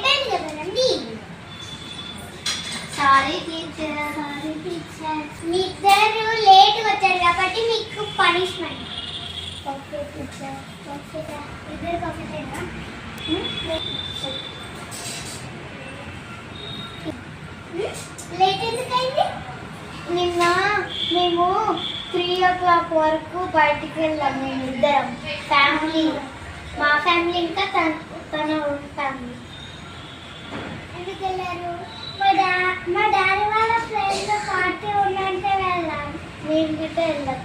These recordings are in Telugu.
అయిపోయింది కదా రండి. సారీ టీచర్, మీ ఇద్దరు లేట్ వచ్చారు కాబట్టి మీకు పనిష్మెంట్. ఓకే టీచర్, ఓకే ఇద్దరు ఒకటేనా? లేట్ ఎందుకైంది? నిన్న మేము 3 o'clock వరకు బయటికి వెళ్ళాం. మేము ఇద్దరం ఫ్యామిలీ, మా ఫ్యామిలీ ఇంకా తన ఫ్యామిలీ. ఎందుకు వెళ్ళారు? మా డాడీ వాళ్ళ ఫ్రెండ్స్ పార్టీ ఉందంటే వెళ్ళాం. మేము గిట్ట వెళ్ళాం.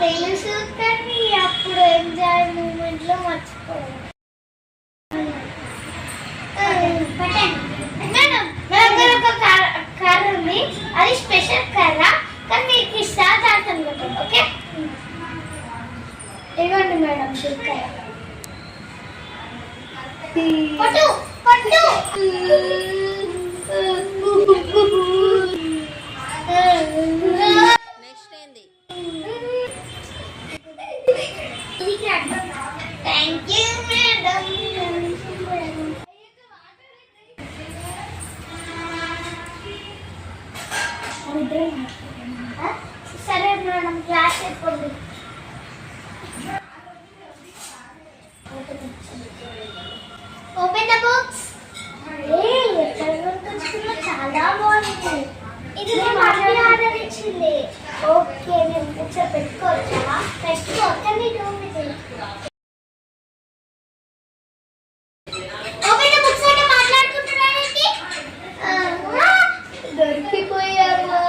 తెలుసు కానీ అప్పుడు ఎంజాయ్ మూమెంట్లో మర్చిపోయాం. మేడం నా దగ్గర ఒక కర్ర ఉంది, అది స్పెషల్ కర్ర, కానీ మీకు ఇస్తా తాగుతాను కదా. ఓకే ఇవ్వండి మేడం చిక్కయ్య. పట్టు పట్టు. నెక్స్ట్ ఏంది? Thank you madam. సరే మేడం క్లాస్ చెప్పండి. Open the books. చాలా బాగుంది. ఇది మమ్మీ ఆర్డర్ ఇచ్చింది. ఓకే నేను బుక్స్ పెట్టుకోవచ్చా? పెట్టుకోవచ్చా? మీకు ఓపెన్ ద బుక్స్ అంటే మాట్లాడుకుంటున్నానండి. దొరికిపోయాము.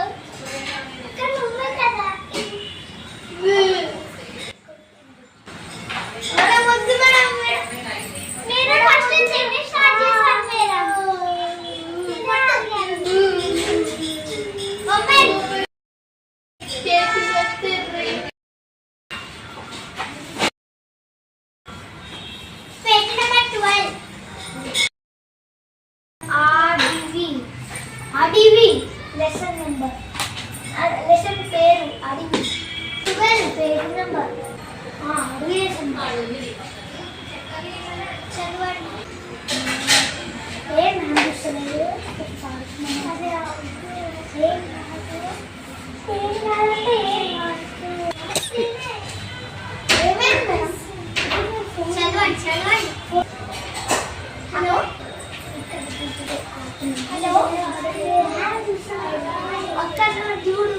అడివి లెసన్ నెంబర్, లెసన్ పేరు అడివి. 12 పేరు నెంబర్. అడివి లెసన్ చదవండి. ఏం అనిపిస్తలేదు? చదవండి చదవండి. హలో హలో అక్కడ చూడు.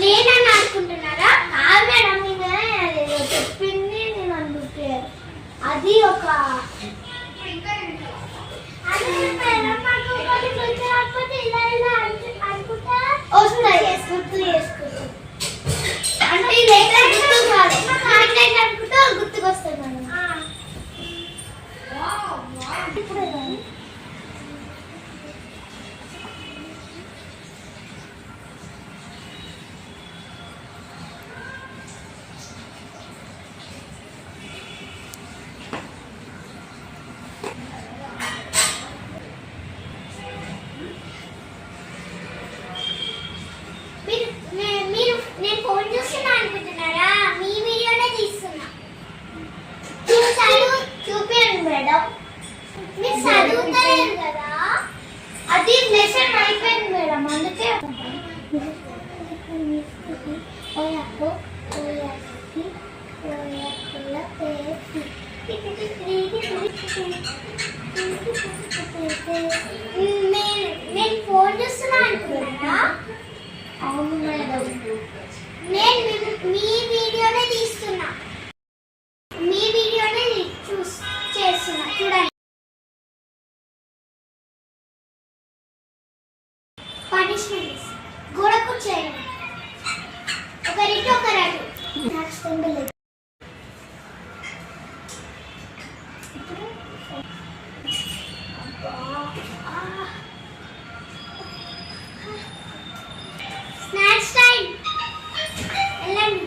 నేనని అనుకుంటున్నారా? మేడం నేను చెప్పింది నేను అనుకుంటాను. అది ఒక వస్తాయి గుర్తు చేసుకుంటాం. అంటే ఇది గుర్తు కాదు, అనుకుంటే గుర్తుకొస్తాయి మేడం. ఇప్పుడు నేను ఫోన్ చూస్తున్నా అనుకుంటున్నారా? మీ వీడియోనే తీస్తున్నా. చూపించండి మేడం. మీరు చదువుతలేరు కదా, అది లెసన్ అయిపోయింది మేడం, అందుకే. నేను ఫోన్ చూస్తున్నా అనుకుంటున్నా. అవును మేడం, నేను మీ వీడియోనే తీస్తున్నా. మీ వీడియోనే చేస్తున్నా చూడండి. పనిష్మెంట్ గోడకు చేయండి. ఒకరికి ఒకరాడు. Snacks time. వెళ్ళండి.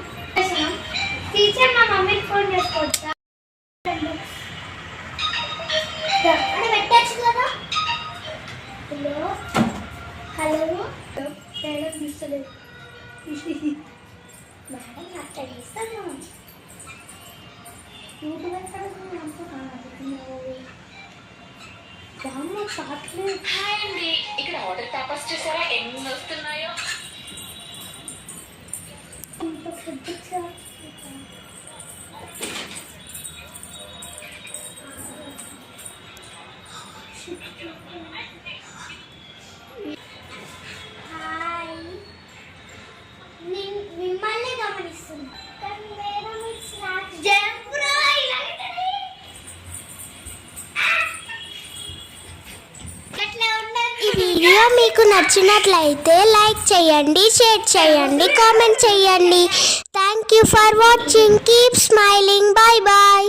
టీచర్ మా మమ్మీకి ఫోన్ చేసుకోవచ్చా? పెట్టచ్చు కదా. హలో హలో మేడం తీస్తలేదు మేడం అక్కడ ఇస్తాను యూట్యూబ్ ఎక్కడ చాట్లేదు. హాయ్ అండి, ఇక్కడ ఆర్డర్ పేపర్స్ చూసారా ఎన్ని వస్తున్నాయో. ఇంట్లో ఫుడ్ హాయ్ నేను మిమ్మల్ని గమనిస్తున్నా కానీ మేడం ఈ వీడియో మీకు నచ్చినట్లయితే లైక్ చేయండి, షేర్ చేయండి, కామెంట్ చేయండి. Thank you for watching. Keep smiling. Bye bye.